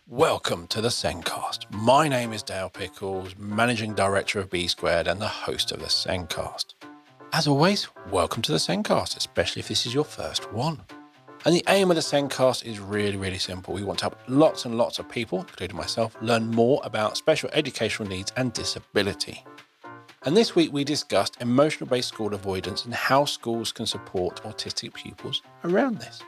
Welcome to the Zencast. My name is Dale Pickles, Managing Director of B Squared and the host of the Zencast. As always, welcome to the Zencast, especially if this is your first one. And the aim of the Zencast is really simple. We want to help lots and lots of people, including myself, learn more about special educational needs and disability. And this week we discussed emotion-based school avoidance and how schools can support autistic pupils around this.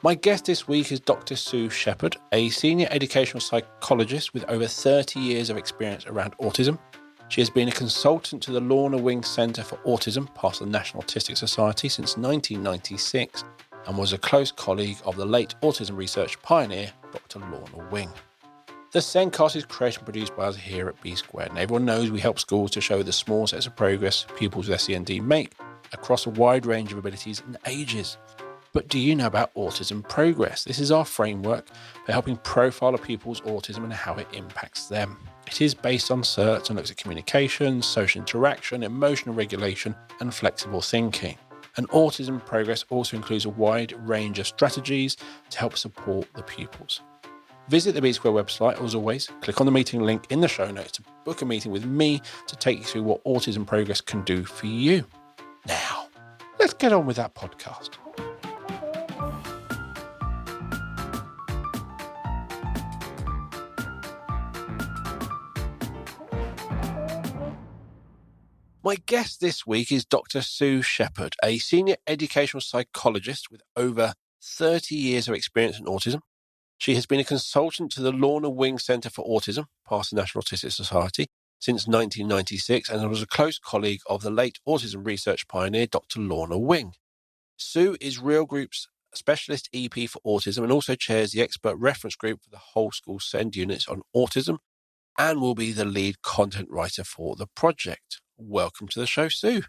My guest this week is Dr. Sue Sheppard, a senior educational psychologist with over 30 years of experience around autism. She has been a consultant to the Lorna Wing Centre for Autism, part of the National Autistic Society, since 1996, and was a close colleague of the late autism research pioneer, Dr. Lorna Wing. The Zencast is created and produced by us here at B Squared, and everyone knows we help schools to show the small steps of progress pupils with SEND make across a wide range of abilities and ages. But do you know about Autism Progress? This is our framework for helping profile a pupil's autism and how it impacts them. It is based on CERTs and looks at communication, social interaction, emotional regulation, and flexible thinking. And Autism Progress also includes a wide range of strategies to help support the pupils. Visit the B Square website, as always, click on the meeting link in the show notes to book a meeting with me to take you through what Autism Progress can do for you. Now, let's get on with that podcast. My guest this week is Dr. Sue Sheppard, a senior educational psychologist with over 30 years of experience in autism. She has been a consultant to the Lorna Wing Centre for Autism, part of the National Autistic Society, since 1996, and was a close colleague of the late autism research pioneer, Dr. Lorna Wing. Sue is Real Group's specialist EP for autism and also chairs the expert reference group for the whole school SEND units on autism and will be the lead content writer for the project. Welcome to the show, Sue.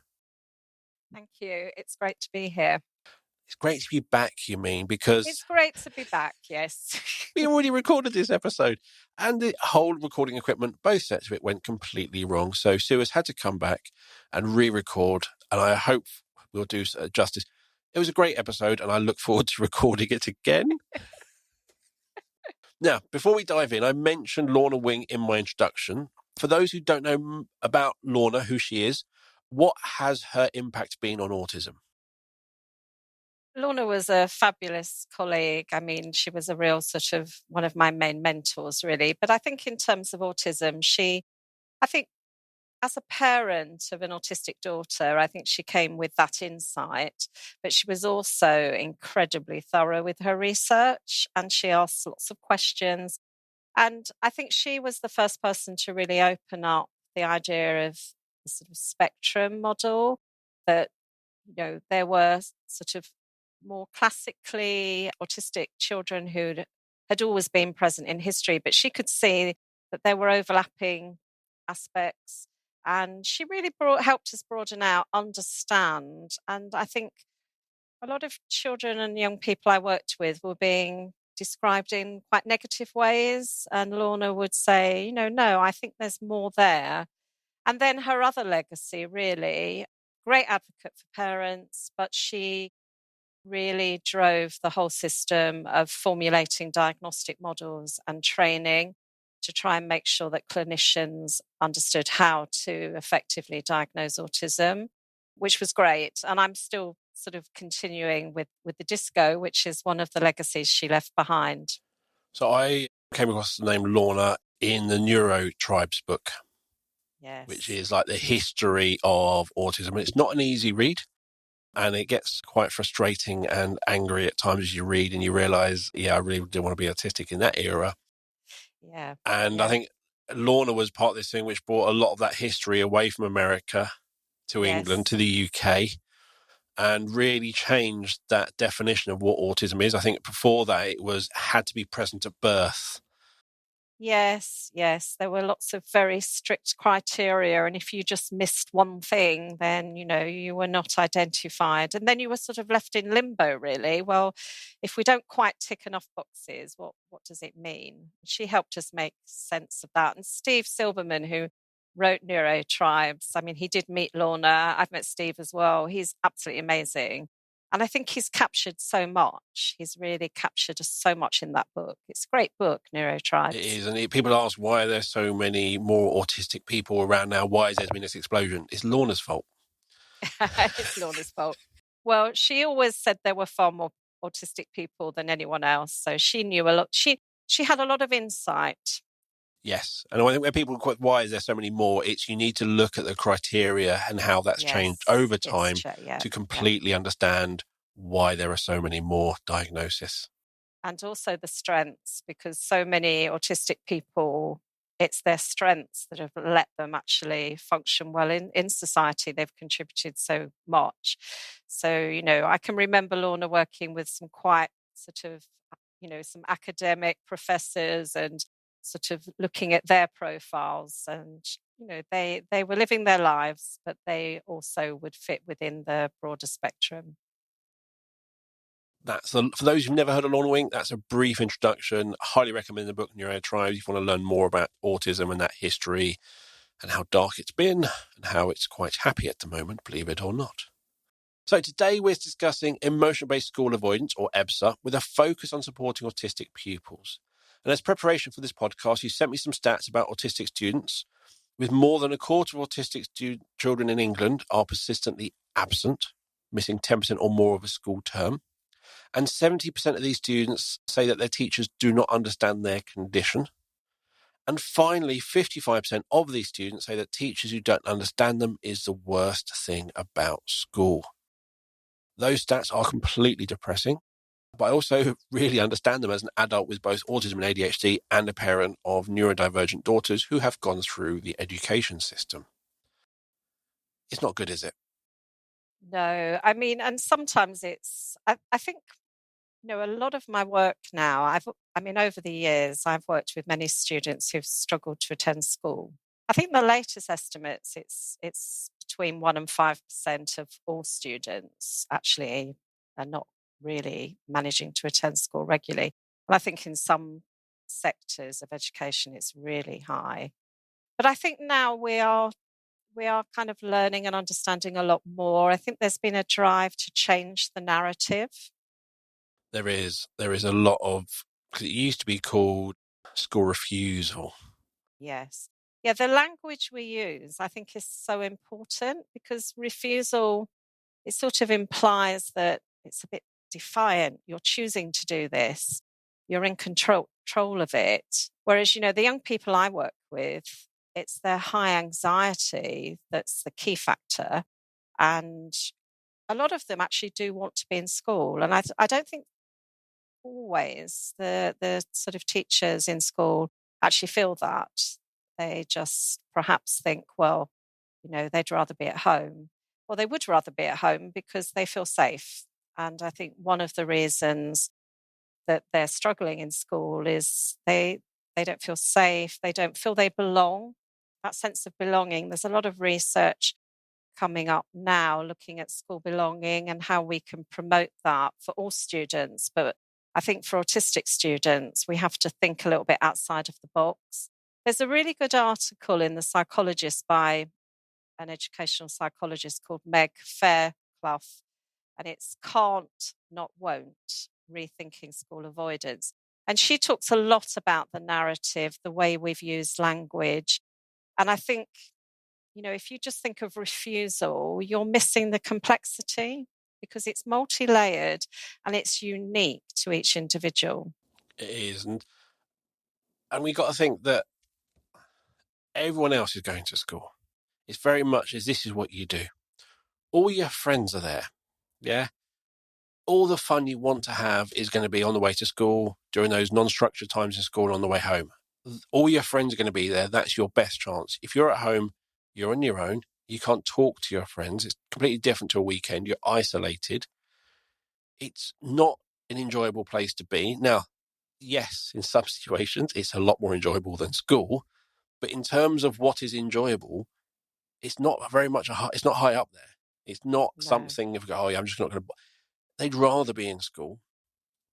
Thank you. It's great to be here. It's great to be back, you mean, because... It's great to be back, yes. We already recorded this episode and the whole recording equipment, both sets of it, went completely wrong. So Sue has had to come back and re-record, and I hope we'll do justice. It was a great episode and I look forward to recording it again. Now, before we dive in, I mentioned Lorna Wing in my introduction. For those who don't know about Lorna, who she is, what has her impact been on autism? Lorna was a fabulous colleague. I mean, she was a real sort of one of my main mentors, really. But I think in terms of autism, I think as a parent of an autistic daughter, I think she came with that insight, but she was also incredibly thorough with her research and she asked lots of questions. And I think she was the first person to really open up the idea of the sort of spectrum model, that, there were sort of more classically autistic children who had always been present in history, but she could see that there were overlapping aspects. And she really helped us broaden out, understand. And I think a lot of children and young people I worked with were being described in quite negative ways. And Lorna would say, no, I think there's more there. And then her other legacy, really, great advocate for parents, but she really drove the whole system of formulating diagnostic models and training to try and make sure that clinicians understood how to effectively diagnose autism, which was great. And I'm still sort of continuing with the disco, which is one of the legacies she left behind. So I came across the name Lorna in the Neuro Tribes book, yes, which is like the history of autism. And it's not an easy read. And it gets quite frustrating and angry at times as you read and you realise, I really didn't want to be autistic in that era. Yeah. And I think Lorna was part of this thing which brought a lot of that history away from America to England, to the UK, and really changed that definition of what autism is. I think before that it had to be present at birth. Yes. There were lots of very strict criteria. And if you just missed one thing, then, you were not identified. And then you were sort of left in limbo, really. Well, if we don't quite tick enough boxes, what does it mean? She helped us make sense of that. And Steve Silberman, who wrote Neuro Tribes, I mean, he did meet Lorna. I've met Steve as well. He's absolutely amazing. And I think he's captured so much. He's really captured so much in that book. It's a great book, Neurotribes. It is. And people ask why there's so many more autistic people around now. Why has there been this explosion? It's Lorna's fault. It's Lorna's fault. Well, she always said there were far more autistic people than anyone else. So she knew a lot. She had a lot of insight. Yes. And I think when people quote, why is there so many more? It's you need to look at the criteria and how that's changed over time to completely understand why there are so many more diagnoses. And also the strengths, because so many autistic people, it's their strengths that have let them actually function well in society. They've contributed so much. So, I can remember Lorna working with some quite sort of, some academic professors and sort of looking at their profiles, and they were living their lives, but they also would fit within the broader spectrum. For those who've never heard of Lorna Wink, that's a brief introduction. I highly recommend the book Neurotribes if you want to learn more about autism and that history and how dark it's been and how it's quite happy at the moment, believe it or not. So today we're discussing Emotion-Based School Avoidance, or EBSA, with a focus on supporting autistic pupils. And as preparation for this podcast, you sent me some stats about autistic students. With more than a quarter of autistic children in England are persistently absent, missing 10% or more of a school term. And 70% of these students say that their teachers do not understand their condition. And finally, 55% of these students say that teachers who don't understand them is the worst thing about school. Those stats are completely depressing, but I also really understand them as an adult with both autism and ADHD and a parent of neurodivergent daughters who have gone through the education system. It's not good, is it? No, I mean, and sometimes I think, a lot of my work now, over the years, I've worked with many students who've struggled to attend school. I think the latest estimates, it's between 1% and 5% of all students actually are not really managing to attend school regularly. And I think in some sectors of education, it's really high. But I think now we are kind of learning and understanding a lot more. I think there's been a drive to change the narrative. There is a lot of, because it used to be called school refusal. Yes. Yeah, the language we use, I think, is so important, because refusal, it sort of implies that it's a bit defiant. You're choosing to do this. You're in control of it. Whereas, the young people I work with, it's their high anxiety that's the key factor. And a lot of them actually do want to be in school. And I don't think always the sort of teachers in school actually feel that. They just perhaps think, well, they'd rather be at home. Well, they would rather be at home because they feel safe. And I think one of the reasons that they're struggling in school is they don't feel safe. They don't feel they belong. That sense of belonging. There's a lot of research coming up now looking at school belonging and how we can promote that for all students. But I think for autistic students, we have to think a little bit outside of the box. There's a really good article in The Psychologist by an educational psychologist called Meg Fairclough, and it's Can't, Not Won't, Rethinking School Avoidance. And she talks a lot about the narrative, the way we've used language. And I think, if you just think of refusal, you're missing the complexity, because it's multi-layered and it's unique to each individual. It is. And we got to think that everyone else is going to school. It's very much as this is what you do. All your friends are there. Yeah. All the fun you want to have is going to be on the way to school, during those non-structured times in school, and on the way home. All your friends are going to be there. That's your best chance. If you're at home, you're on your own. You can't talk to your friends. It's completely different to a weekend. You're isolated. It's not an enjoyable place to be. Now, yes, in some situations, it's a lot more enjoyable than school. But in terms of what is enjoyable, it's not very much it's not high up there. It's not something of, oh, yeah, I'm just not going to. They'd rather be in school,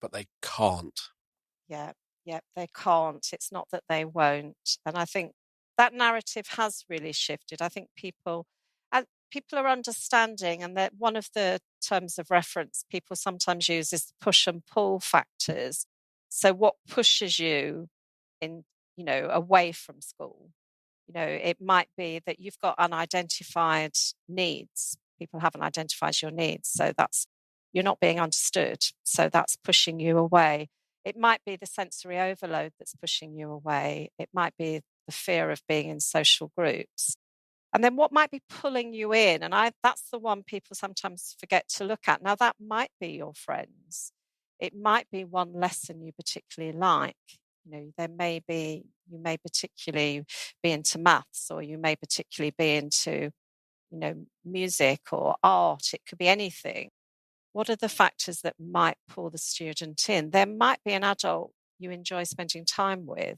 but they can't. Yeah, they can't. It's not that they won't. And I think that narrative has really shifted. I think people, people are understanding, and that one of the terms of reference people sometimes use is the push and pull factors. So what pushes you in, away from school? It might be that you've got unidentified needs. People haven't identified your needs. So you're not being understood. So that's pushing you away. It might be the sensory overload that's pushing you away. It might be the fear of being in social groups. And then what might be pulling you in? And that's the one people sometimes forget to look at. Now, that might be your friends. It might be one lesson you particularly like. You may particularly be into maths, or you may particularly be into, music or art. It could be anything. What are the factors that might pull the student in? There might be an adult you enjoy spending time with.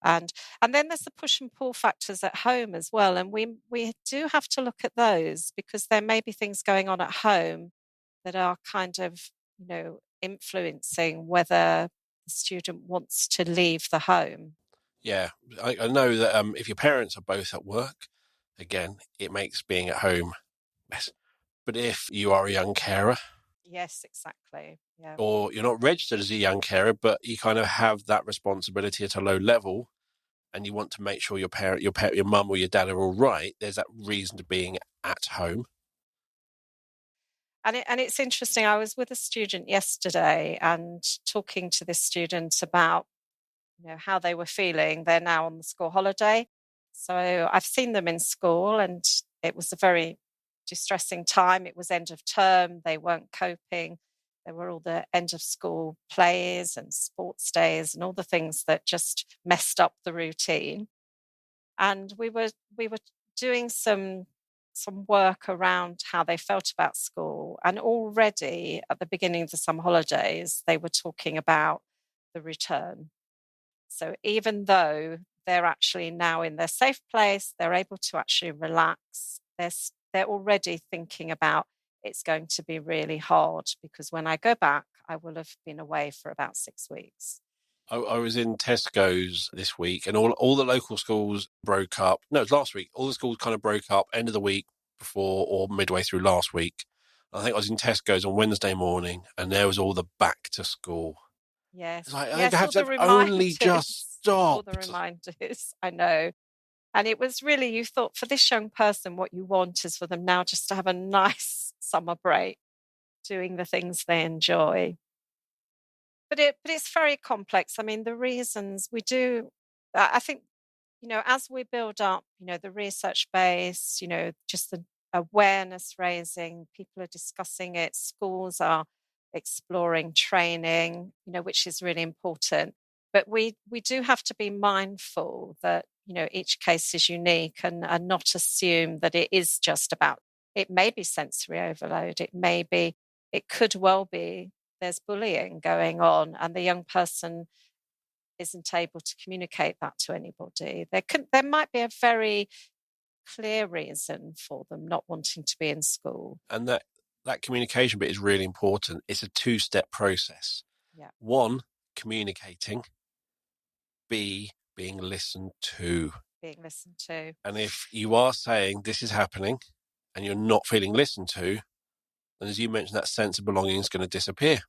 And then there's the push and pull factors at home as well. And we do have to look at those, because there may be things going on at home that are kind of, influencing whether the student wants to leave the home. Yeah, I know that if your parents are both at work, again, it makes being at home mess. But if you are a young carer, Yes, exactly. Yeah. or you're not registered as a young carer, but you kind of have that responsibility at a low level, and you want to make sure your mum or your dad are all right, there's that reason to being at home. And it's interesting. I was with a student yesterday and talking to this student about, how they were feeling. They're now on the school holiday. So I've seen them in school, and it was a very distressing time. It was end of term. They weren't coping. There were all the end of school plays and sports days and all the things that just messed up the routine. And we were doing some work around how they felt about school. And already at the beginning of the summer holidays, they were talking about the return. So even though they're actually now in their safe place, they're able to actually relax. They're already thinking about, it's going to be really hard, because when I go back, I will have been away for about 6 weeks. I was in Tesco's this week, and all the local schools broke up. No, it was last week. All the schools kind of broke up end of the week before, or midway through last week. I think I was in Tesco's on Wednesday morning, and there was all the back to school. Yes. It's like, Yes, all the have only just reminders. All stopped. the reminders. I know. And it was really, you thought, for this young person, what you want is for them now just to have a nice summer break, doing the things they enjoy. But it's very complex. I mean, the reasons we do, I think, as we build up, the research base, just the awareness raising, people are discussing it, schools are exploring training, which is really important. But we do have to be mindful that, each case is unique, and not assume that it is just about, it may be sensory overload. It could well be there's bullying going on, and the young person isn't able to communicate that to anybody. There might be a very clear reason for them not wanting to be in school. And that communication bit is really important. It's a 2-step process. Yeah. 1, communicating. B, being listened to. Being listened to. And if you are saying this is happening and you're not feeling listened to, then as you mentioned, that sense of belonging is going to disappear.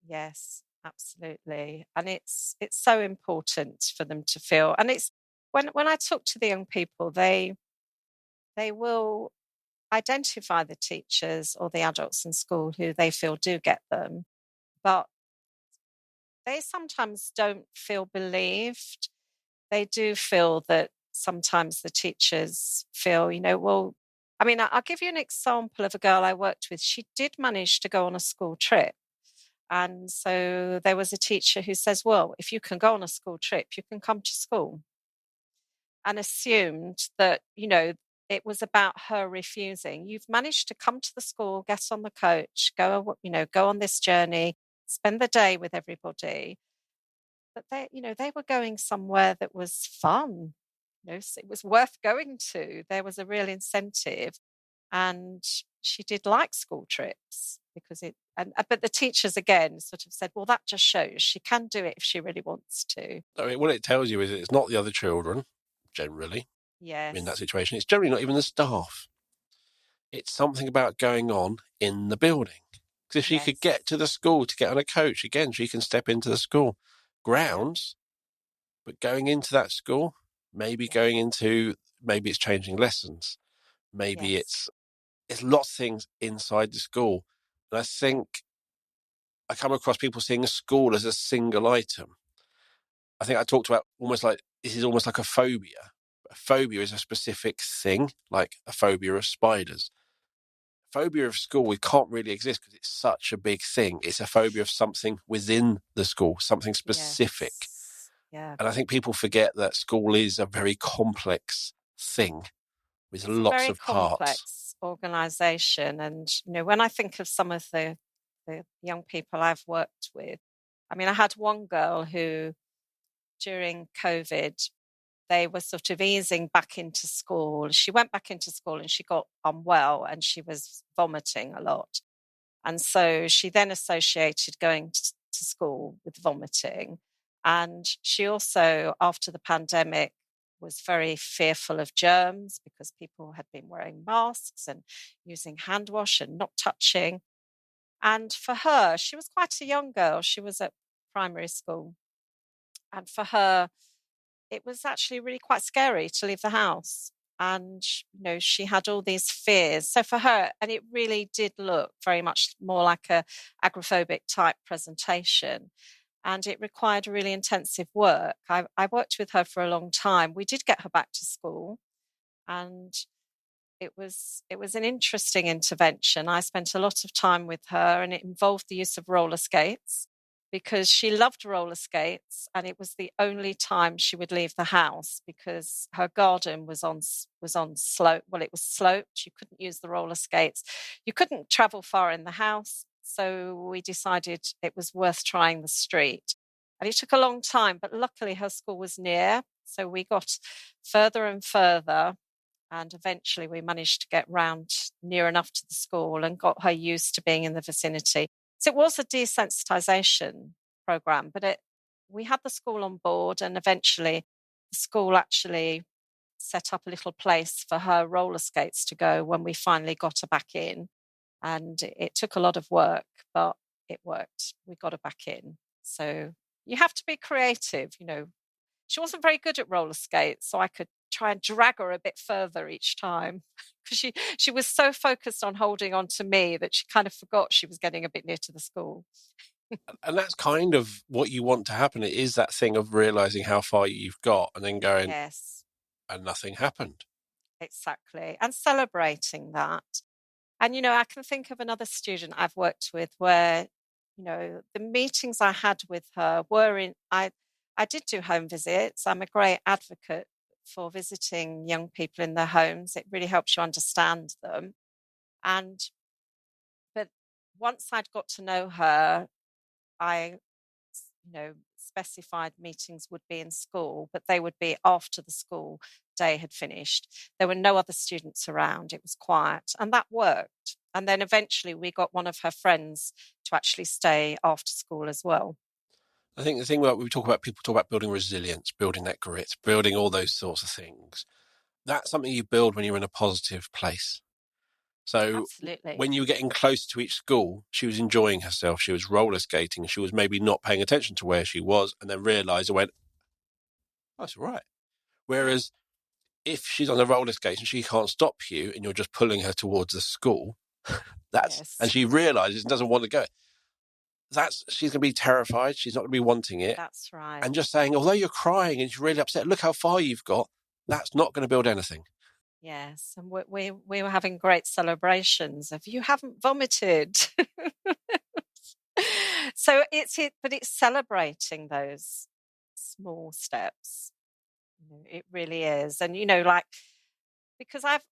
Yes, absolutely. And it's so important for them to feel. And it's when I talk to the young people, they will identify the teachers or the adults in school who they feel do get them, but they sometimes don't feel believed. They do feel that sometimes the teachers feel, well, I mean, I'll give you an example of a girl I worked with. She did manage to go on a school trip. And so there was a teacher who says, well, if you can go on a school trip, you can come to school. And assumed that, it was about her refusing. You've managed to come to the school, get on the coach, go on this journey, spend the day with everybody. But they were going somewhere that was fun. So it was worth going to. There was a real incentive. And she did like school trips because but the teachers again sort of said, well, that just shows she can do it if she really wants to. I mean, what it tells you is it's not the other children, generally, Yes. in that situation. It's generally not even the staff. It's something about going on in the building. Because if she could Yes. get to the school to get on a coach, again, she can step into the school Yeah. grounds, but going into that school, maybe Yeah. maybe it's changing lessons. Maybe Yes. it's lots of things inside the school. And I think I come across people seeing a school as a single item. I think I talked about this is almost like a phobia. A phobia is a specific thing, like a phobia of spiders. Phobia of school, it can't really exist because it's such a big thing. It's a phobia of something within the school, something specific. Yes. Yeah. And I think people forget that school is a very complex thing with It's a lots very of parts. complex organization. And, when I think of some of the young people I've worked with, I mean, I had one girl who during COVID, they were sort of easing back into school. She went back into school and she got unwell and she was vomiting a lot. And so she then associated going to school with vomiting. And she also, after the pandemic, was very fearful of germs because people had been wearing masks and using hand wash and not touching. And for her, she was quite a young girl. She was at primary school. And for her, it was actually really quite scary to leave the house. And, she had all these fears. So for her, and it really did look very much more like a agoraphobic type presentation. And it required really intensive work. I worked with her for a long time. We did get her back to school, and it was an interesting intervention. I spent a lot of time with her, and it involved the use of roller skates because she loved roller skates, and it was the only time she would leave the house because her garden was on slope. Well, it was sloped. You couldn't use the roller skates. You couldn't travel far in the house. So we decided it was worth trying the street. And it took a long time, but luckily her school was near. So we got further and further, and eventually we managed to get round near enough to the school and got her used to being in the vicinity. So it was a desensitization program, but we had the school on board, and eventually the school actually set up a little place for her roller skates to go when we finally got her back in. And it took a lot of work, but it worked. We got her back in. So you have to be creative. She wasn't very good at roller skates, so I could try and drag her a bit further each time because she was so focused on holding on to me that she kind of forgot she was getting a bit near to the school. And that's kind of what you want to happen. It is that thing of realizing how far you've got and then going, Yes, and nothing happened. exactly. And celebrating that. And, I can think of another student I've worked with where, the meetings I had with her I did do home visits. I'm a great advocate for visiting young people in their homes. It really helps you understand them. And, but once I'd got to know her, I, specified meetings would be in school, but they would be after the school day had finished. There were no other students around. It was quiet, and that worked. And then eventually we got one of her friends to actually stay after school as well. I think the thing about people talk about building resilience, building that grit, building all those sorts of things. That's something you build when you're in a positive place. So Absolutely. when you were getting close to each school, she was enjoying herself. She was roller skating. She was maybe not paying attention to where she was and then realized and went, oh, that's all right. Yeah. Whereas if she's on a roller skate and she can't stop you and you're just pulling her towards the school, and Yes. she realizes and doesn't want to go, she's going to be terrified. She's not going to be wanting it. That's right. And just saying, although you're crying and you're really upset, look how far you've got. That's not going to build anything. Yes. And we were having great celebrations of you haven't vomited. So but it's celebrating those small steps. It really is. And, like, because I've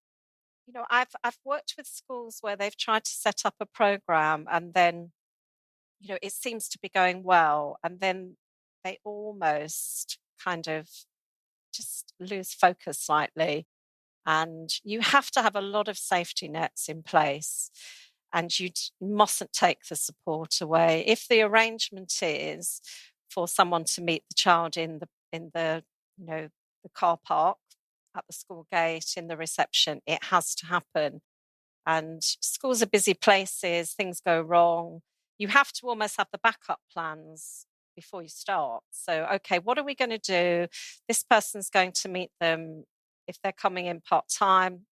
worked with schools where they've tried to set up a program and then, it seems to be going well. And then they almost kind of just lose focus slightly. And you have to have a lot of safety nets in place. And you mustn't take the support away. If the arrangement is for someone to meet the child in the the car park, at the school gate, in the reception, it has to happen. And schools are busy places, things go wrong. You have to almost have the backup plans before you start. So, okay, what are we going to do? This person's going to meet them if they're coming in part time.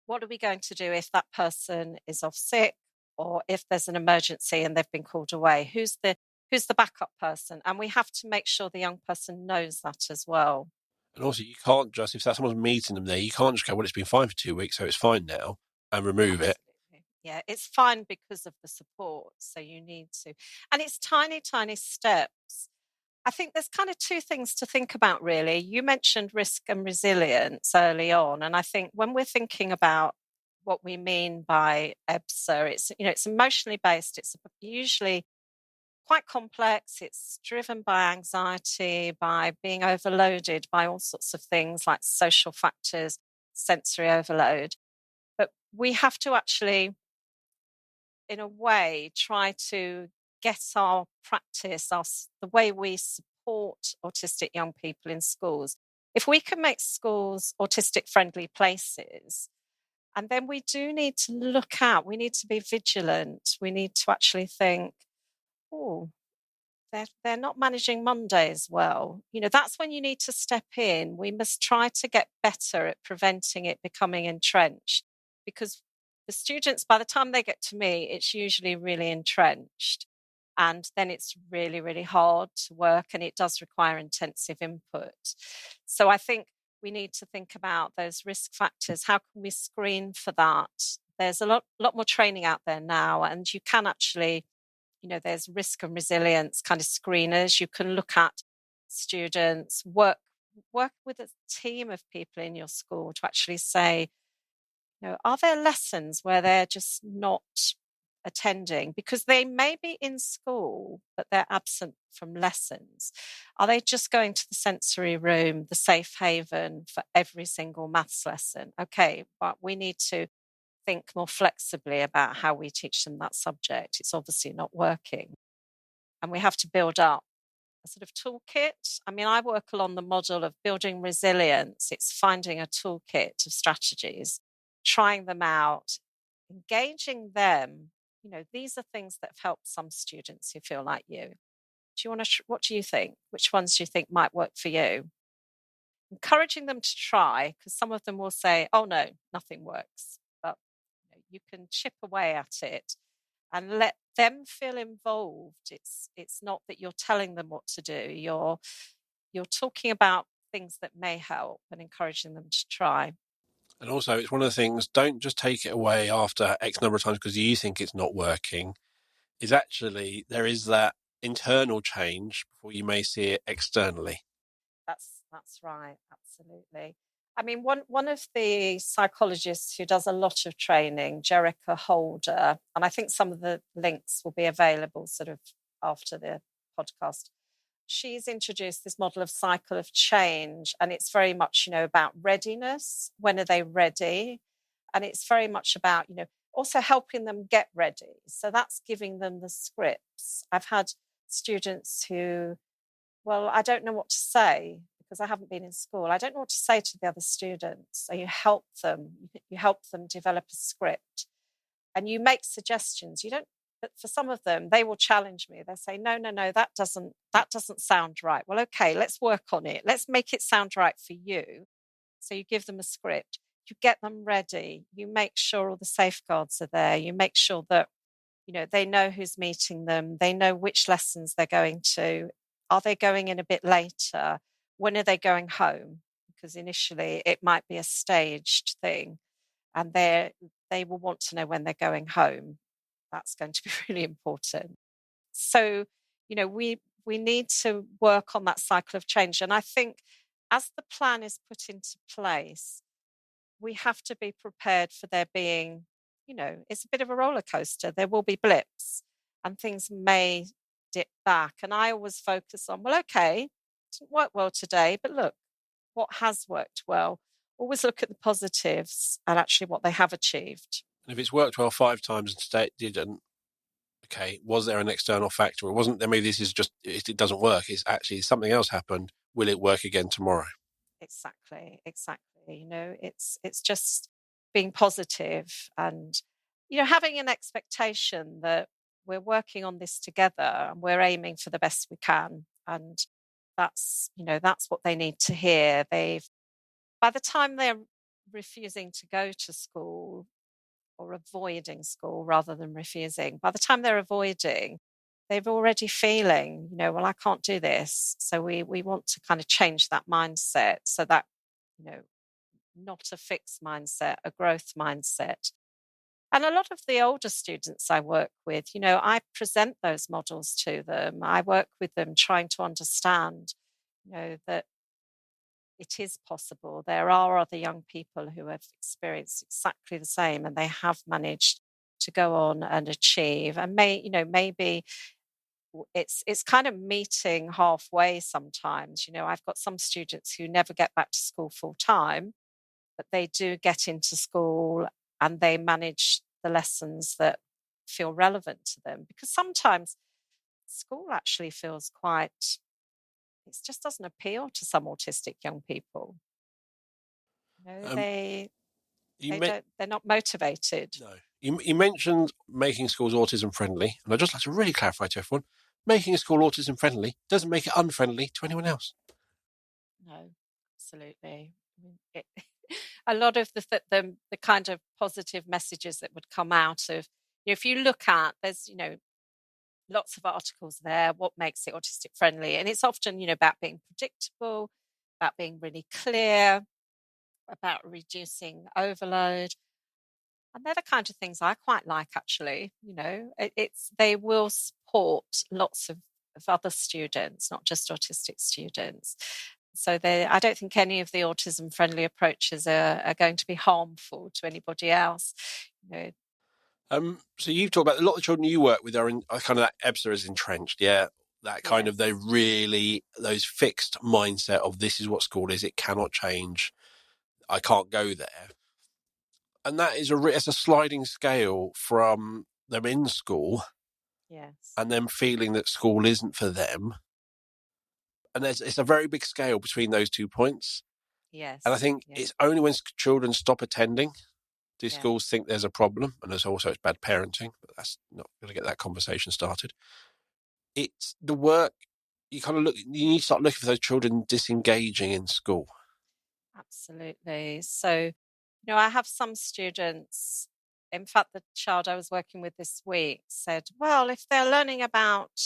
What are we going to do if that person is off sick or if there's an emergency and they've been called away? Who's the backup person? And we have to make sure the young person knows that as well. And also, you can't just, if that someone's meeting them there, you can't just go, well, it's been fine for 2 weeks, so it's fine now, and remove it. Absolutely. Yeah, it's fine because of the support. So you need to, and it's tiny, tiny steps. I think there's kind of two things to think about, really. You mentioned risk and resilience early on. And I think when we're thinking about what we mean by EBSA, it's emotionally based. It's usually quite complex. It's driven by anxiety, by being overloaded by all sorts of things like social factors, sensory overload. But we have to actually, in a way, try to get our practice, the way we support autistic young people in schools. If we can make schools autistic friendly places, and then we do need to look out, we need to be vigilant, we need to actually think, oh, they're not managing Mondays well. That's when you need to step in. We must try to get better at preventing it becoming entrenched, because the students, by the time they get to me, it's usually really entrenched. And then it's really, really hard to work and it does require intensive input. So I think we need to think about those risk factors. How can we screen for that? There's a lot more training out there now, and you can actually, there's risk and resilience kind of screeners. You can look at students, work with a team of people in your school to actually say, are there lessons where they're just not attending because they may be in school, but they're absent from lessons? Are they just going to the sensory room, the safe haven for every single maths lesson? Okay, but we need to think more flexibly about how we teach them that subject. It's obviously not working. And we have to build up a sort of toolkit. I mean, I work along the model of building resilience. It's finding a toolkit of strategies, trying them out, engaging them. These are things that have helped some students who feel like you. What do you think? Which ones do you think might work for you? Encouraging them to try, because some of them will say, oh no, nothing works. But you can chip away at it and let them feel involved. It's not that you're telling them what to do. You're talking about things that may help and encouraging them to try. And also, it's one of the things, don't just take it away after X number of times because you think it's not working. Is actually, there is that internal change before you may see it externally. That's right. Absolutely. I mean, one of the psychologists who does a lot of training, Jerica Holder, and I think some of the links will be available sort of after the podcast. She's introduced this model of cycle of change, and it's very much, about readiness. When are they ready? And it's very much about, also helping them get ready. So that's giving them the scripts. I've had students who, well, I don't know what to say because I haven't been in school. I don't know what to say to the other students. So you help them develop a script and you make suggestions. You don't, but for some of them, they will challenge me. They say, no, that doesn't sound right. Well, okay, let's work on it. Let's make it sound right for you. So you give them a script, you get them ready, you make sure all the safeguards are there, you make sure that, they know who's meeting them, they know which lessons they're going to. Are they going in a bit later? When are they going home? Because initially it might be a staged thing and they will want to know when they're going home. That's going to be really important. So, we need to work on that cycle of change. And I think as the plan is put into place, we have to be prepared for there being, it's a bit of a roller coaster. There will be blips and things may dip back. And I always focus on, well, okay, it didn't work well today, but look, what has worked well? Always look at the positives and actually what they have achieved. And if it's worked well 5 times and today it didn't, okay, was there an external factor? It wasn't, maybe this is just, it doesn't work. It's actually something else happened. Will it work again tomorrow? Exactly. It's just being positive and, having an expectation that we're working on this together and we're aiming for the best we can. And that's what they need to hear. By the time they're refusing to go to school or avoiding school rather than refusing, by the time they're avoiding, they're already feeling, well, I can't do this. So we want to kind of change that mindset so that, you know, not a fixed mindset, a growth mindset. And a lot of the older students I work with, I present those models to them. I work with them trying to understand, that it is possible. There are other young people who have experienced exactly the same and they have managed to go on and achieve. And maybe it's kind of meeting halfway sometimes. I've got some students who never get back to school full time, but they do get into school and they manage the lessons that feel relevant to them. Because sometimes school actually feels quite, it just doesn't appeal to some autistic young people. Um, They you they met don't they're not motivated. no. You mentioned making schools autism friendly, and I'd just like to really clarify to everyone: making a school autism friendly doesn't make it unfriendly to anyone else. No, absolutely. I mean, a lot of the kind of positive messages that would come out of, if you look at, there's lots of articles there, what makes it autistic friendly, and it's often about being predictable, about being really clear, about reducing overload. And they're the kind of things I quite like, actually. They will support lots of other students, not just autistic students. So I don't think any of the autism friendly approaches are going to be harmful to anybody else. You know, So you've talked about a lot of the children you work with are in kind of that EBSA is entrenched, yeah. That kind of yes, those fixed mindset of this is what school is, it cannot change, I can't go there. And that is it's a sliding scale from them in school yes, and them feeling that school isn't for them. And it's a very big scale between those 2 points. And I yes, think yeah, it's only when children stop attending do yeah, schools think there's a problem. And there's also it's bad parenting, but that's not going to get that conversation started. It's the work you kind of you need to start looking for those children disengaging in school. absolutely. So, I have some students. In fact, the child I was working with this week said, well, if they're learning about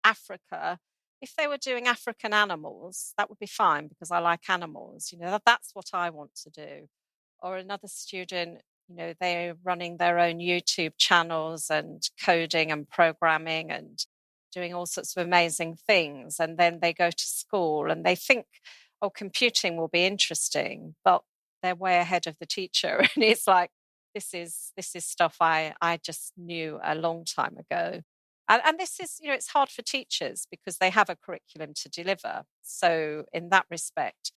Africa, if they were doing African animals, that would be fine because I like animals. That's what I want to do. Or another student, they're running their own YouTube channels and coding and programming and doing all sorts of amazing things. And then they go to school and they think, oh, computing will be interesting, but they're way ahead of the teacher. And it's like, this is stuff I just knew a long time ago. And this is, it's hard for teachers because they have a curriculum to deliver. So in that respect,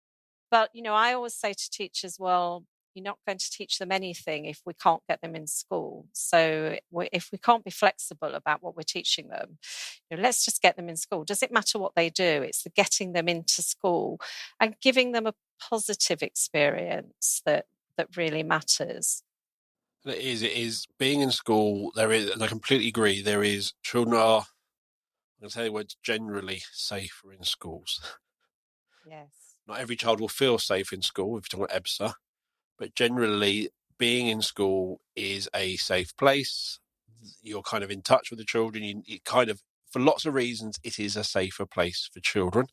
but, I always say to teachers, well, you're not going to teach them anything if we can't get them in school. So if we can't be flexible about what we're teaching them, let's just get them in school. Does it matter what they do? It's the getting them into school and giving them a positive experience that really matters. It is being in school. There is, and I completely agree. There is children are, I'm going to say the words, generally safer in schools. Yes. Not every child will feel safe in school if you're talking about EBSA, but generally being in school is a safe place. You're kind of in touch with the children. You kind of, for lots of reasons, it is a safer place for children.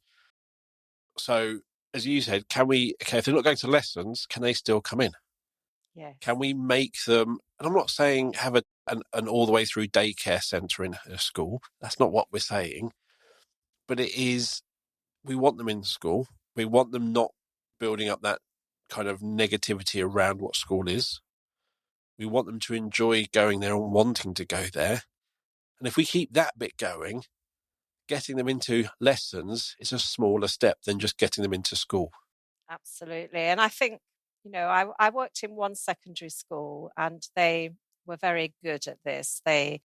So, as you said, if they're not going to lessons, can they still come in? Yes. Can we make them, and I'm not saying have an all the way through daycare centre in a school. That's not what we're saying. But it is, we want them in school. We want them not building up that kind of negativity around what school is. We want them to enjoy going there and wanting to go there. And if we keep that bit going, getting them into lessons is a smaller step than just getting them into school. Absolutely. And I think, I worked in one secondary school and they were very good at this. They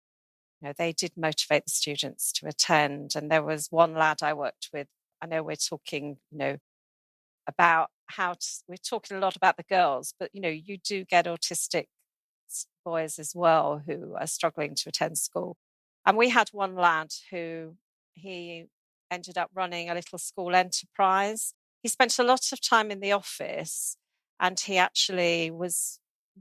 did motivate the students to attend. And there was one lad I worked with. I know we're talking, about we're talking a lot about the girls, but you do get autistic boys as well who are struggling to attend school. And we had one lad who he ended up running a little school enterprise. He spent a lot of time in the office, and he actually was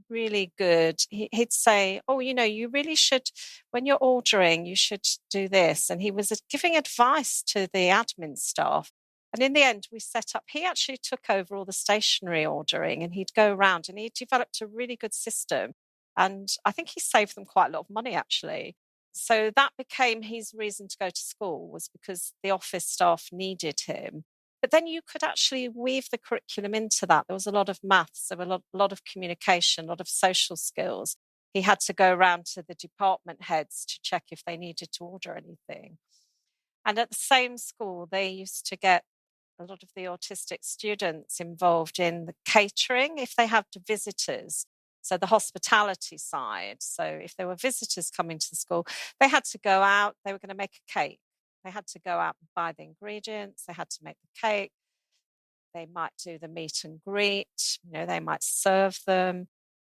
really good. He'd say, "Oh, you really should, when you're ordering, you should do this." And he was giving advice to the admin staff. And in the end, he actually took over all the stationery ordering, and he'd go around and he developed a really good system. And I think he saved them quite a lot of money, actually. So that became his reason to go to school, was because the office staff needed him. But then you could actually weave the curriculum into that. There was a lot of maths, there were a lot of communication, a lot of social skills. He had to go around to the department heads to check if they needed to order anything. And at the same school, they used to get a lot of the autistic students involved in the catering if they had visitors. So the hospitality side. So if there were visitors coming to the school, they had to go out, they were going to make a cake. They had to go out and buy the ingredients. They had to make the cake. They might do the meet and greet. They might serve them.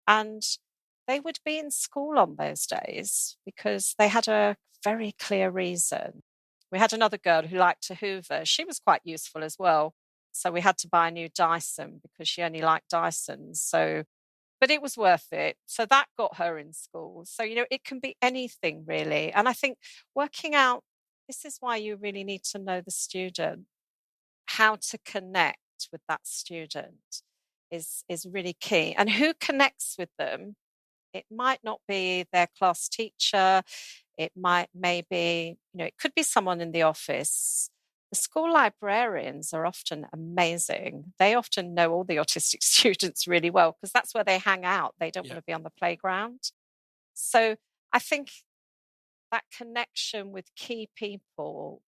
And they would be in school on those days because they had a very clear reason. We had another girl who liked to hoover. She was quite useful as well. So we had to buy a new Dyson because she only liked Dysons. But it was worth it. So that got her in school. So, it can be anything really. And I think working out, this is why you really need to know the student. How to connect with that student is really key. And who connects with them? It might not be their class teacher. It maybe, it could be someone in the office. The school librarians are often amazing. They often know all the autistic students really well because that's where they hang out. They don't want to be on the playground. So I think that connection with key people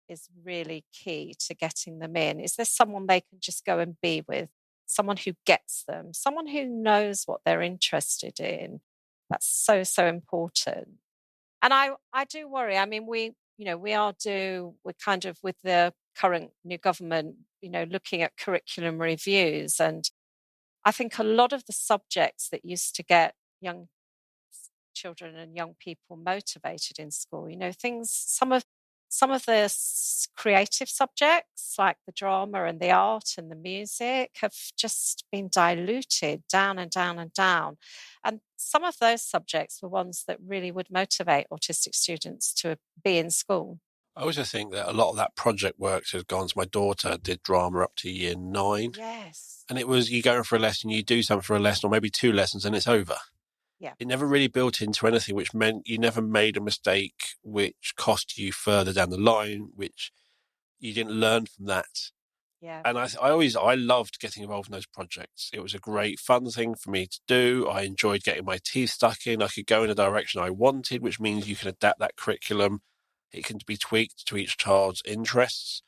is really key to getting them in. Is there someone they can just go and be with? Someone who gets them, someone who knows what they're interested in. That's so, so important. And I do worry. I mean, we're kind of with the current new government, looking at curriculum reviews. And I think a lot of the subjects that used to get young children and young people motivated in school, some of the creative subjects like the drama and the art and the music have just been diluted down and down and down. And some of those subjects were ones that really would motivate autistic students to be in school. I also think that a lot of that project work has gone. So my daughter did drama up to year 9. Yes. And it was, you go in for a lesson, you do something for a lesson or maybe 2 lessons and it's over. Yeah. It never really built into anything, which meant you never made a mistake which cost you further down the line, which you didn't learn from that. Yeah. And I loved getting involved in those projects. It was a great fun thing for me to do. I enjoyed getting my teeth stuck in. I could go in a direction I wanted, which means you can adapt that curriculum. It can be tweaked to each child's interests.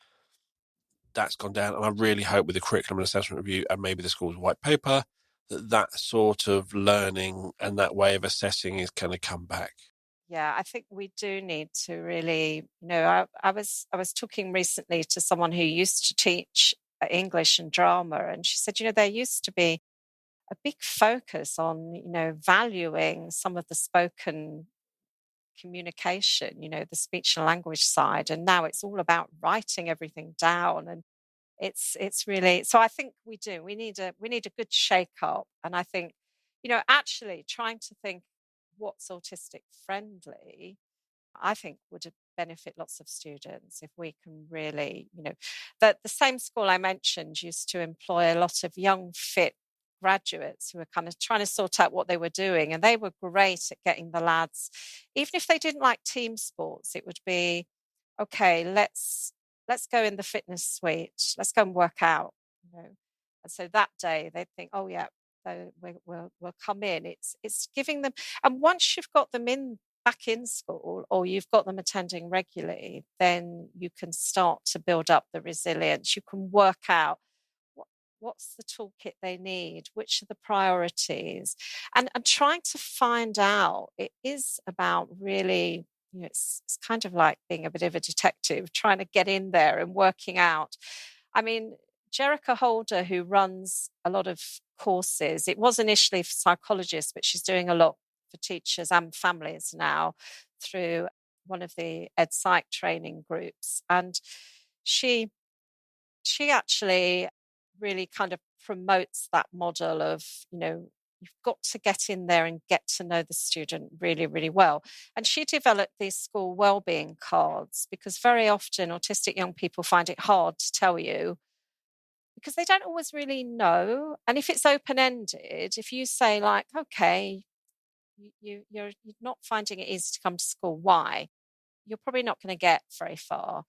That's gone down. And I really hope with the curriculum and assessment review and maybe the school's white paper, that sort of learning and that way of assessing is going to come back. Yeah, I think we do need to really, I was talking recently to someone who used to teach English and drama, and she said, there used to be a big focus on, valuing some of the spoken communication, the speech and language side, and now it's all about writing everything down, and it's really, so I think we need a good shake up. And I think, actually trying to think what's autistic friendly, I think would benefit lots of students if we can really, that the same school I mentioned used to employ a lot of young, fit graduates who were kind of trying to sort out what they were doing. And they were great at getting the lads, even if they didn't like team sports, it would be, okay, let's go in the fitness suite, let's go and work out, And so that day they'd think, oh yeah, so we'll come in. It's giving them, and once you've got them back in school, or you've got them attending regularly, then you can start to build up the resilience. You can work out what's the toolkit they need, which are the priorities, and trying to find out. It is about really, it's kind of like being a bit of a detective, trying to get in there and working out. I mean, Jerica Holder, who runs a lot of courses, it was initially for psychologists, but she's doing a lot for teachers and families now through one of the ed psych training groups. And she actually really kind of promotes that model of, you've got to get in there and get to know the student really, really well. And she developed these school wellbeing cards because very often autistic young people find it hard to tell you because they don't always really know. And if it's open-ended, if you say like, okay, you're not finding it easy to come to school, why? You're probably not going to get very far.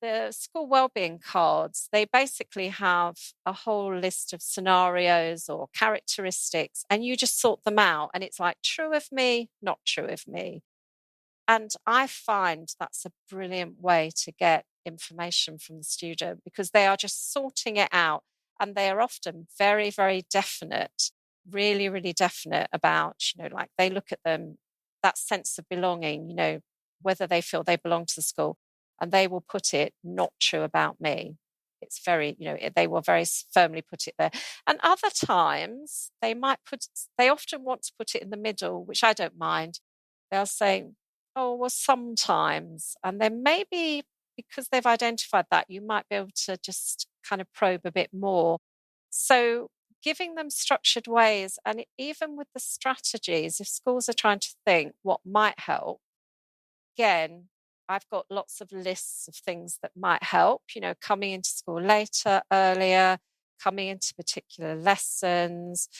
The school wellbeing cards, they basically have a whole list of scenarios or characteristics, and you just sort them out. And it's like, true of me, not true of me. And I find that's a brilliant way to get information from the student because they are just sorting it out. And they are often very, very definite, really, really definite about, like they look at them, that sense of belonging, whether they feel they belong to the school. And they will put it, not true about me. It's very, they will very firmly put it there. And other times they often want to put it in the middle, which I don't mind. They'll say, oh, well, sometimes. And then maybe because they've identified that, you might be able to just kind of probe a bit more. So giving them structured ways, and even with the strategies, if schools are trying to think what might help, again, I've got lots of lists of things that might help, coming into school later, earlier, coming into particular lessons,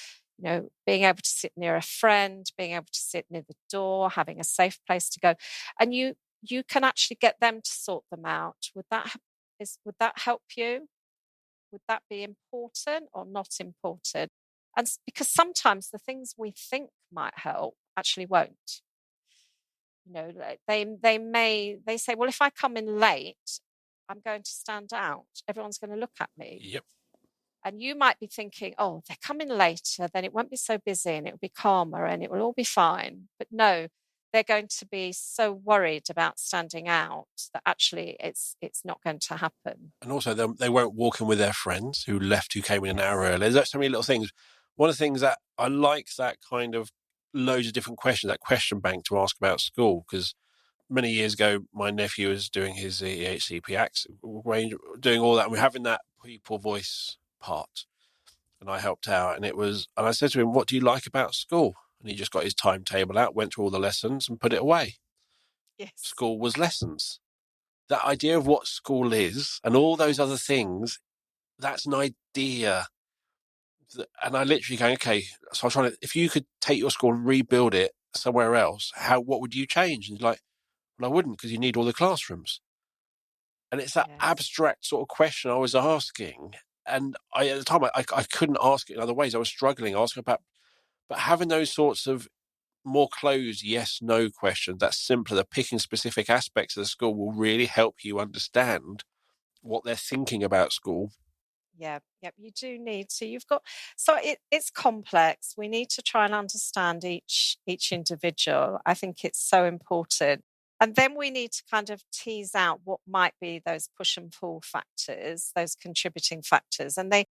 being able to sit near a friend, being able to sit near the door, having a safe place to go. And you can actually get them to sort them out. Would that help you? Would that be important or not important? And because sometimes the things we think might help actually won't. They say, well, if I come in late, I'm going to stand out. Everyone's going to look at me. Yep. And you might be thinking, oh, they're coming later, then it won't be so busy and it'll be calmer and it will all be fine. But no, they're going to be so worried about standing out that actually it's not going to happen. And also they won't walk in with their friends who came in an hour early. There's so many little things. One of the things that I like that kind of loads of different questions, that question bank to ask about school, because many years ago, my nephew was doing his EHCP accent range, doing all that, and we're having that people voice part. And I helped out, and I said to him, "What do you like about school?" And he just got his timetable out, went through all the lessons, and put it away. Yes. School was lessons. That idea of what school is, and all those other things, that's an idea. And I literally going, okay. So I was trying to, if you could take your school and rebuild it somewhere else, what would you change? And he's like, well, I wouldn't, because you need all the classrooms. And it's that abstract sort of question I was asking. And at the time, I couldn't ask it in other ways. I was struggling asking about, but having those sorts of more closed yes, no questions, that's simpler. The picking specific aspects of the school will really help you understand what they're thinking about school. Yeah, you do need to. It's complex. We need to try and understand each individual. I think it's so important. And then we need to kind of tease out what might be those push and pull factors, those contributing factors. And they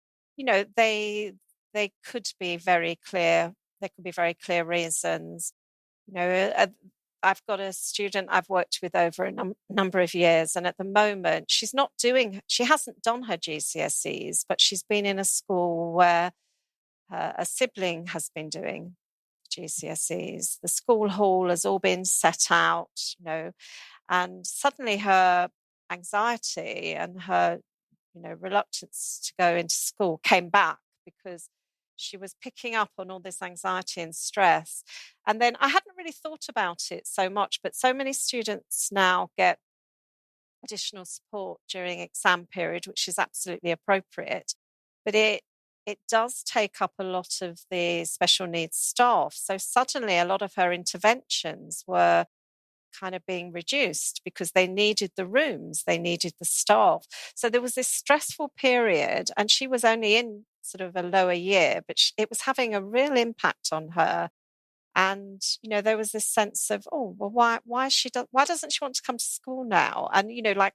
could be very clear. There could be very clear reasons. I've got a student I've worked with over a number of years, and at the moment she hasn't done her GCSEs, but she's been in a school where a sibling has been doing GCSEs. The school hall has all been set out, and suddenly her anxiety and her, reluctance to go into school came back because she was picking up on all this anxiety and stress. And then I hadn't really thought about it so much, but so many students now get additional support during exam period, which is absolutely appropriate. But it does take up a lot of the special needs staff. So suddenly a lot of her interventions were kind of being reduced because they needed the rooms, they needed the staff. So there was this stressful period, and she was only in sort of a lower year, but it was having a real impact on her. And there was this sense of, oh, well, why doesn't she want to come to school now? And like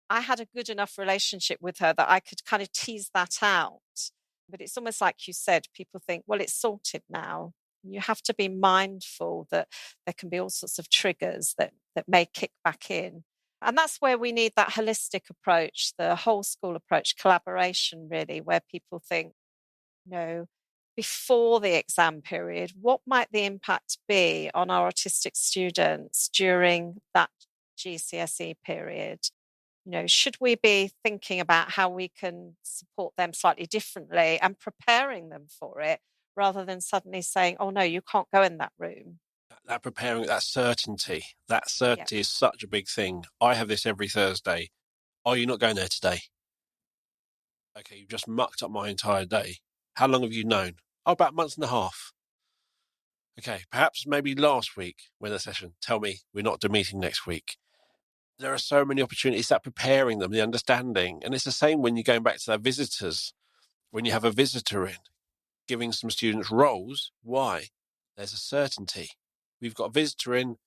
I had a good enough relationship with her that I could kind of tease that out. But it's almost like you said, people think, well, it's sorted now. You have to be mindful that there can be all sorts of triggers that may kick back in. And that's where we need that holistic approach, the whole school approach, collaboration, really, where people think, you know, before the exam period, what might the impact be on our autistic students during that GCSE period? Should we be thinking about how we can support them slightly differently and preparing them for it rather than suddenly saying, oh, no, you can't go in that room? That preparing, that certainty Yeah, is such a big thing. I have this every Thursday. Are you not going there today? Okay, you've just mucked up my entire day. How long have you known? Oh, about a month and a half. Okay, perhaps maybe last week when the session, tell me we're not meeting next week. There are so many opportunities that preparing them, the understanding. And it's the same when you're going back to their visitors. When you have a visitor in, giving some students roles. Why? There's a certainty. We've got a visitor in,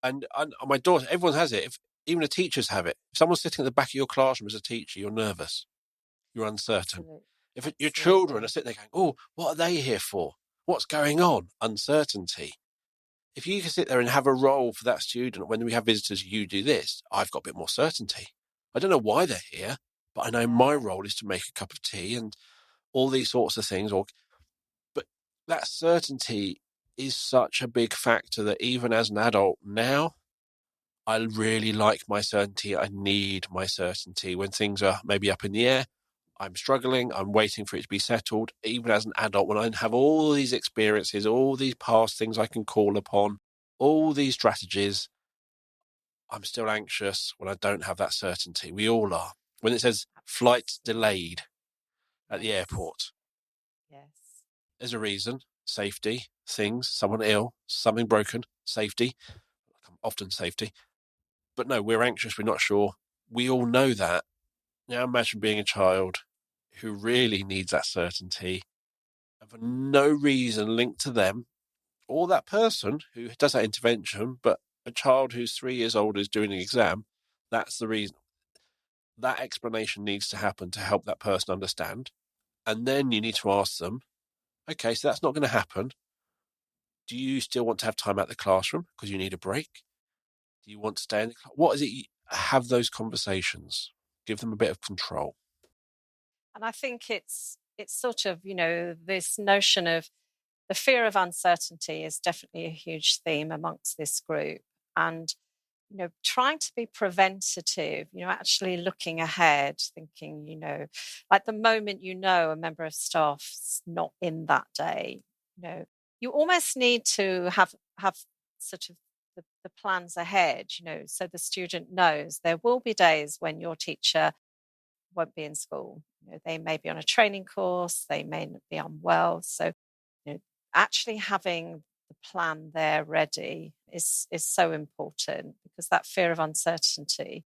and my daughter, everyone has it. Even the teachers have it. If someone's sitting at the back of your classroom as a teacher, you're nervous. You're uncertain. absolutely. If your children are sitting there going, oh, what are they here for? What's going on? Uncertainty. If you can sit there and have a role for that student, when we have visitors, you do this, I've got a bit more certainty. I don't know why they're here, but I know my role is to make a cup of tea and all these sorts of things. But that certainty is such a big factor that even as an adult now, I really like my certainty. I need my certainty when things are maybe up in the air. I'm struggling. I'm waiting for it to be settled. Even as an adult, when I have all these experiences, all these past things I can call upon, all these strategies, I'm still anxious when I don't have that certainty. We all are. When it says flight delayed at the airport, Yes. there's a reason. Safety, things, someone ill, something broken, safety, often safety. But no, we're anxious. We're not sure. We all know that. Now imagine being a child who really needs that certainty and for no reason linked to them or that person who does that intervention, but a child who's 3 years old is doing an exam. That's the reason. That explanation needs to happen to help that person understand. And then you need to ask them, okay, so that's not going to happen. Do you still want to have time out the classroom because you need a break? Do you want to stay in the class? What is it? Have those conversations. Give them a bit of control. And I think it's sort of, this notion of the fear of uncertainty is definitely a huge theme amongst this group. And, trying to be preventative, actually looking ahead, thinking, like the moment a member of staff's not in that day, you almost need to have sort of the plans ahead, so the student knows there will be days when your teacher won't be in school. They may be on a training course, they may be unwell. So, actually having the plan there ready is so important because that fear of uncertainty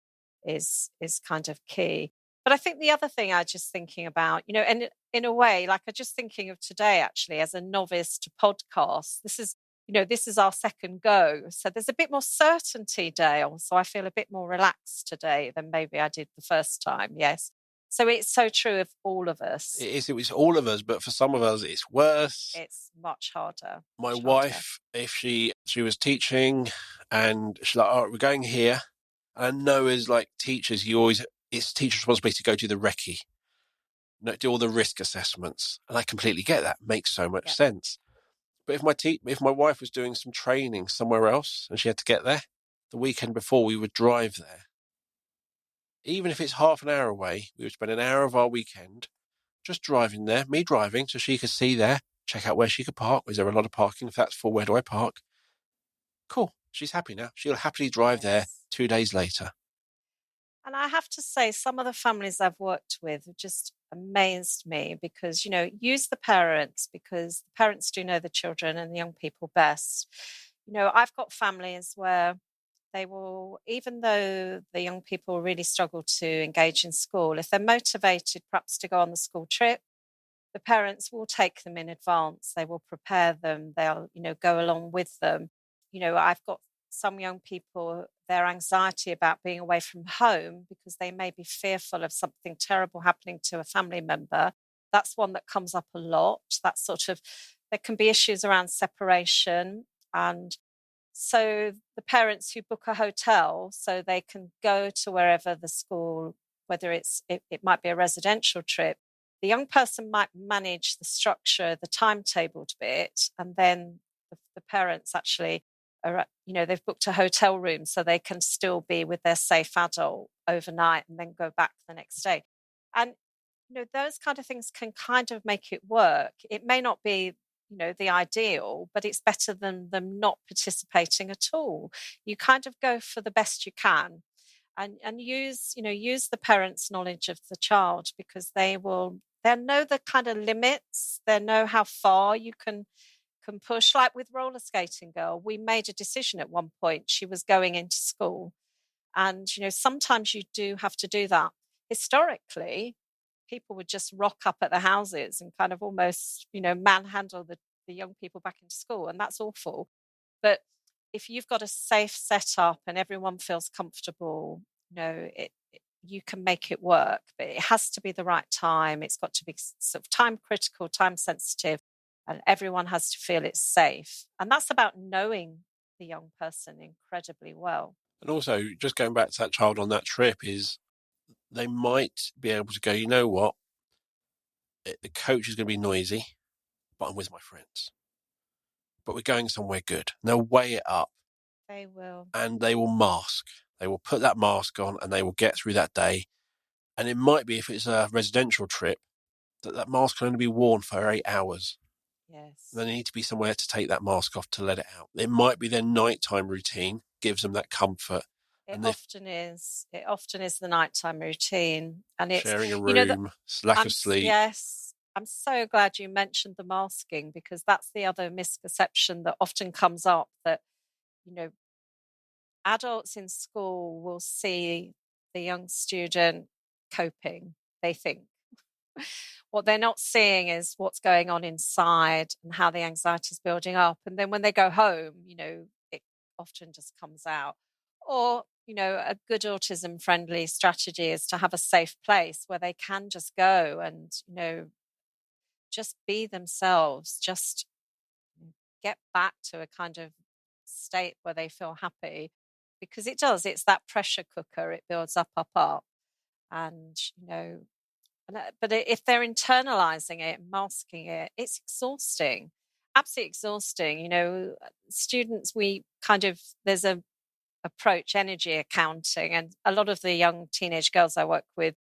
is kind of key. But I think the other thing I just thinking about, and in a way, like I just thinking of today actually as a novice to podcast, this is our second go. So there's a bit more certainty, Dale. So I feel a bit more relaxed today than maybe I did the first time. Yes. So it's so true of all of us. It was all of us, but for some of us, it's worse. It's much harder. My wife, if she was teaching and she's like, all right, we're going here. And I know as like teachers, it's teacher responsibility to go do the recce, do all the risk assessments. And I completely get that. Makes so much sense. But if my wife was doing some training somewhere else and she had to get there, the weekend before we would drive there. Even if it's half an hour away, we would spend an hour of our weekend just driving there, me driving, so she could see there, check out where she could park. Is there a lot of parking? If that's full, where do I park? Cool. She's happy now. She'll happily drive there 2 days later. And I have to say, some of the families I've worked with have just amazed me because, use the parents because the parents do know the children and the young people best. I've got families where they will, even though the young people really struggle to engage in school, if they're motivated perhaps to go on the school trip, the parents will take them in advance. They will prepare them. They'll, go along with them. I've got some young people their anxiety about being away from home because they may be fearful of something terrible happening to a family member. That's one that comes up a lot. That sort of, there can be issues around separation. And so the parents who book a hotel so they can go to wherever the school, whether it might be a residential trip, the young person might manage the structure, the timetable bit, and then the parents actually are, they've booked a hotel room so they can still be with their safe adult overnight and then go back the next day. And those kind of things can kind of make it work. It may not be, the ideal, but it's better than them not participating at all. You kind of go for the best you can, and use the parents' knowledge of the child, because they'll know the kind of limits, they know how far you can push. Like with roller skating girl, we made a decision at one point. She was going into school, and sometimes you do have to do that. Historically, people would just rock up at the houses and kind of almost manhandle the young people back into school, and that's awful. But if you've got a safe setup and everyone feels comfortable, you can make it work. But it has to be the right time. It's got to be sort of time critical, time sensitive, and everyone has to feel it's safe. And that's about knowing the young person incredibly well. And also, just going back to that child on that trip, is they might be able to go, you know what, the coach is going to be noisy, but I'm with my friends. But we're going somewhere good. And they'll weigh it up. They will. And they will mask. They will put that mask on and they will get through that day. And it might be, if it's a residential trip, that mask can only be worn for 8 hours. Yes. They need to be somewhere to take that mask off to let it out. It might be their nighttime routine gives them that comfort. It often is. It often is the nighttime routine, and it's sharing a room, lack of sleep. Yes, I'm so glad you mentioned the masking, because that's the other misconception that often comes up, that adults in school will see the young student coping, they think. What they're not seeing is what's going on inside and how the anxiety is building up. And then when they go home, it often just comes out. Or, a good autism friendly strategy is to have a safe place where they can just go and, just be themselves, just get back to a kind of state where they feel happy. Because it's that pressure cooker, it builds up, up, up. And, but if they're internalizing it, masking it, it's exhausting, absolutely exhausting. Students, there's a approach, energy accounting, and a lot of the young teenage girls I work with,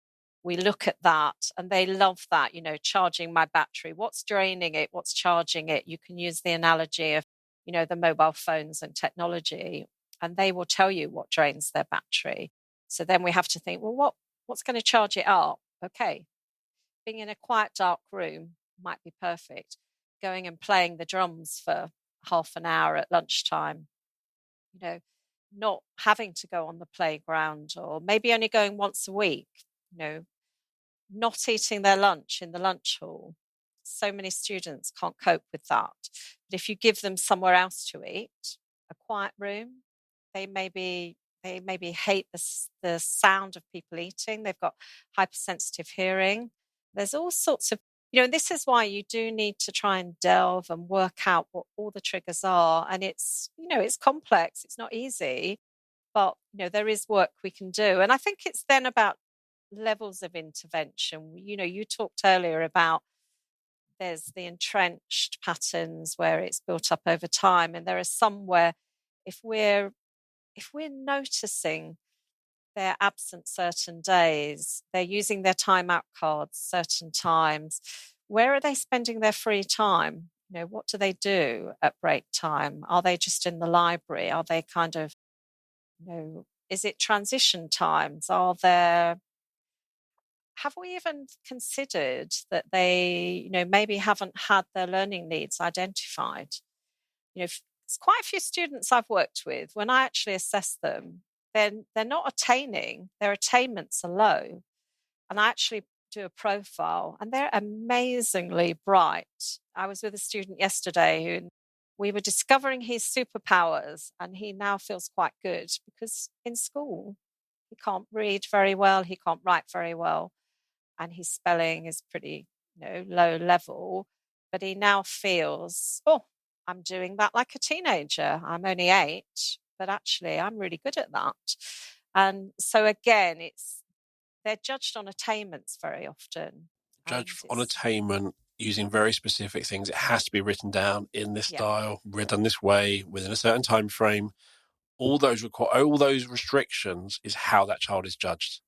we look at that and they love that, charging my battery, what's draining it, what's charging it. You can use the analogy of, the mobile phones and technology, and they will tell you what drains their battery. So then we have to think, well, what's going to charge it up? Okay, being in a quiet, dark room might be perfect. Going and playing the drums for half an hour at lunchtime, not having to go on the playground, or maybe only going once a week, not eating their lunch in the lunch hall. So many students can't cope with that. But if you give them somewhere else to eat, a quiet room, they maybe hate the sound of people eating. They've got hypersensitive hearing. There's all sorts of, this is why you do need to try and delve and work out what all the triggers are. And it's, it's complex. It's not easy, but, there is work we can do. And I think it's then about levels of intervention. You talked earlier about there's the entrenched patterns where it's built up over time. And there are some where if we're noticing they're absent certain days, they're using their timeout cards certain times, where are they spending their free time? What do they do at break time? Are they just in the library? Are they kind of, is it transition times? Have we even considered that they, maybe haven't had their learning needs identified? It's quite a few students I've worked with, when I actually assess them, they're not attaining, their attainments are low. And I actually do a profile and they're amazingly bright. I was with a student yesterday who we were discovering his superpowers, and he now feels quite good because in school he can't read very well, he can't write very well, and his spelling is pretty, low level. But he now feels, oh, I'm doing that like a teenager. I'm only 8, but actually I'm really good at that. And so again, they're judged on attainments very often. Judge on attainment using very specific things. It has to be written down in this style, written this way, within a certain time frame. All those restrictions is how that child is judged.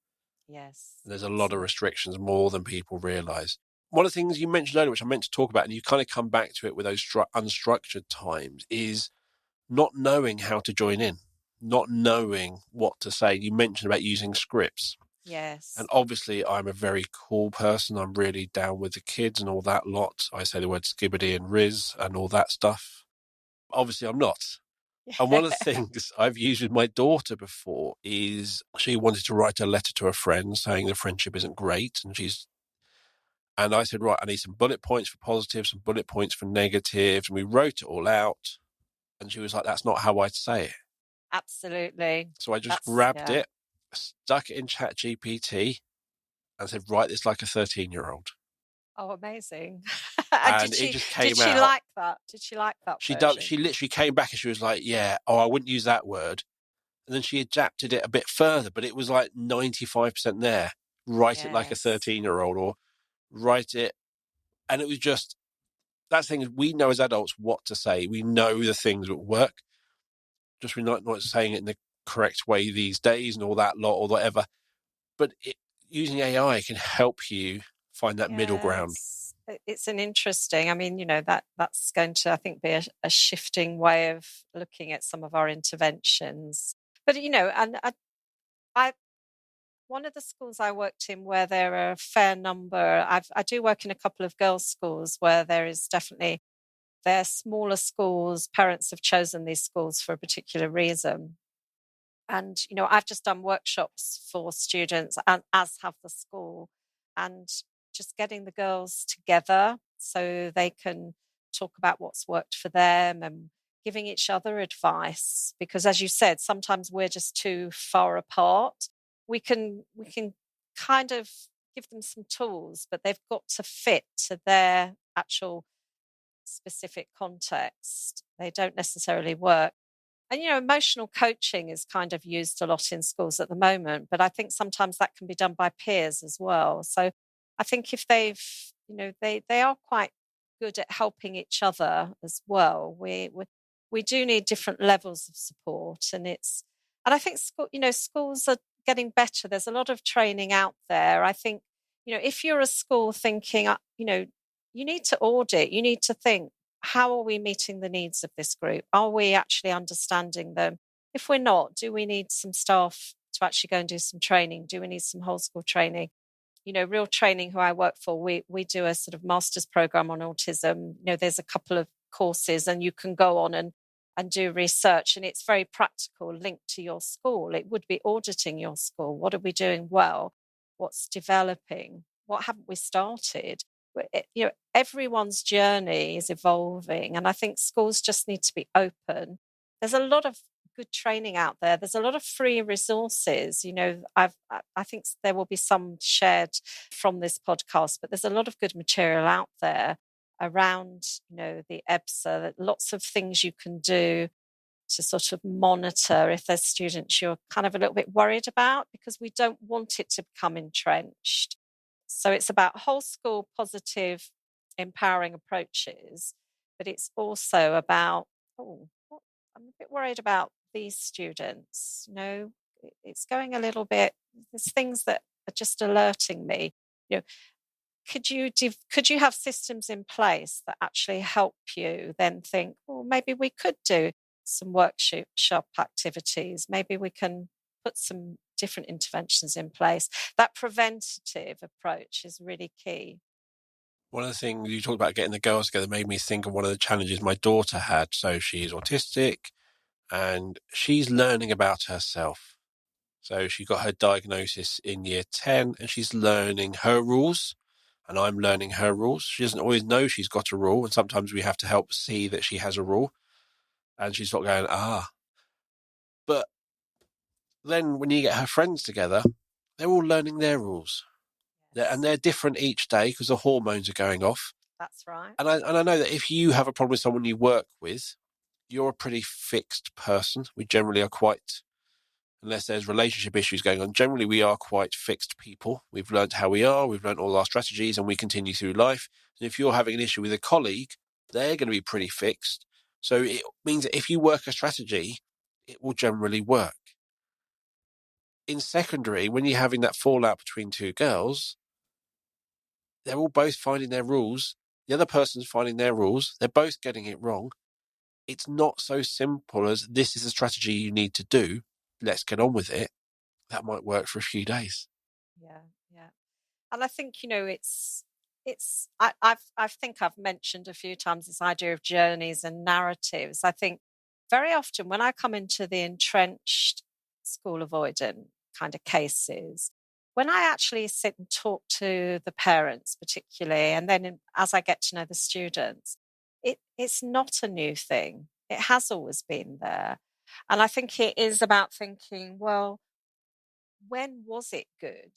Yes. And there's a lot of restrictions, more than people realise. One of the things you mentioned earlier, which I meant to talk about, and you kind of come back to it with those unstructured times, is not knowing how to join in, not knowing what to say. You mentioned about using scripts. Yes. And obviously, I'm a very cool person. I'm really down with the kids and all that lot. I say the word skibbity and riz and all that stuff. Obviously, I'm not. And one of the things I've used with my daughter before is she wanted to write a letter to a friend saying the friendship isn't great. And I said, right, I need some bullet points for positives, some bullet points for negatives. And we wrote it all out. And she was like, that's not how I'd say it. Absolutely. So I just grabbed it, stuck it in ChatGPT and said, write this like a 13-year-old. Oh, amazing. And it just came out. Did she like that? Did she like that version? She literally came back and she was like, yeah, I wouldn't use that word. And then she adapted it a bit further, but it was like 95% there. Write it like a 13-year-old or write it. And it was just, that thing, we know as adults what to say. We know the things that work. Just we're not saying it in the correct way these days and all that lot or whatever. But using AI can help you find that middle ground. It's an interesting, I mean, that's going to, I think, be a shifting way of looking at some of our interventions. But, and one of the schools I worked in where there are a fair number, I do work in a couple of girls' schools where there is definitely, they're smaller schools, parents have chosen these schools for a particular reason. And, I've just done workshops for students, as have the school, and just getting the girls together so they can talk about what's worked for them and giving each other advice. Because as you said, sometimes we're just too far apart. We can kind of give them some tools, but they've got to fit to their actual specific context. They don't necessarily work. And, emotional coaching is kind of used a lot in schools at the moment, but I think sometimes that can be done by peers as well. So I think if they've, they are quite good at helping each other as well. We do need different levels of support, and I think schools are getting better. There's a lot of training out there. I think, if you're a school thinking, you need to audit, you need to think, how are we meeting the needs of this group? Are we actually understanding them? If we're not, do we need some staff to actually go and do some training? Do we need some whole school training? Real Training, who I work for, we do a sort of master's program on autism. There's a couple of courses and you can go on and do research, and it's very practical, linked to your school. It would be auditing your school. What are we doing well? What's developing? What haven't we started? Everyone's journey is evolving, and I think schools just need to be open. There's a lot of good training out there. There's a lot of free resources. I think there will be some shared from this podcast, but there's a lot of good material out there around, the EBSA. Lots of things you can do to sort of monitor if there's students you're kind of a little bit worried about, because we don't want it to become entrenched. So it's about whole school positive, empowering approaches, but it's also about, I'm a bit worried about these students. It's going a little bit, there's things that are just alerting me. Could you have systems in place that actually help you then think, maybe we could do some workshop activities. Maybe we can put some different interventions in place. That preventative approach is really key. One of the things you talked about getting the girls together made me think of one of the challenges my daughter had. So she's autistic and she's learning about herself. So she got her diagnosis in year 10 and she's learning her rules. and I'm learning her rules. She doesn't always know she's got a rule, and sometimes we have to help see that she has a rule, and she's not going, But then when you get her friends together, they're all learning their rules. And they're different each day because the hormones are going off. That's right. And I know that if you have a problem with someone you work with, you're a pretty fixed person. We generally are quite, unless there's relationship issues going on, generally we are quite fixed people. We've learned how we are, we've learned all our strategies, and we continue through life. And if you're having an issue with a colleague, they're going to be pretty fixed. So it means that if you work a strategy, it will generally work. In secondary, when you're having that fallout between two girls, they're all both finding their rules. The other person's finding their rules. They're both getting it wrong. It's not so simple as this is a strategy you need to do. Let's get on with it. That might work for a few days. Yeah, yeah. And I think, I think I've mentioned a few times this idea of journeys and narratives. I think very often when I come into the entrenched school avoidant kind of cases, when I actually sit and talk to the parents particularly, and then as I get to know the students, it's not a new thing. It has always been there. And I think it is about thinking, well, when was it good?